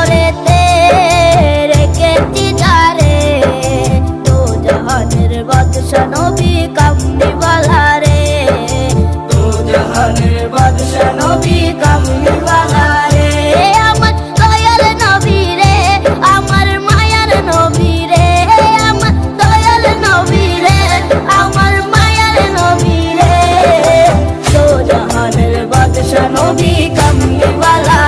ঘরেতে রেখেছি যারে, দো জাহানের বাদশা নবী কামলিওয়ালা রে, দো জাহানের বাদশা নবী কামলিওয়ালা রে। আমার দয়াল নবী রে, আমার মায়ার নবী রে, আমার দয়াল নবী রে, আমার মায়ার নবী রে, দো জাহানের বাদশা নবী কামলিওয়ালা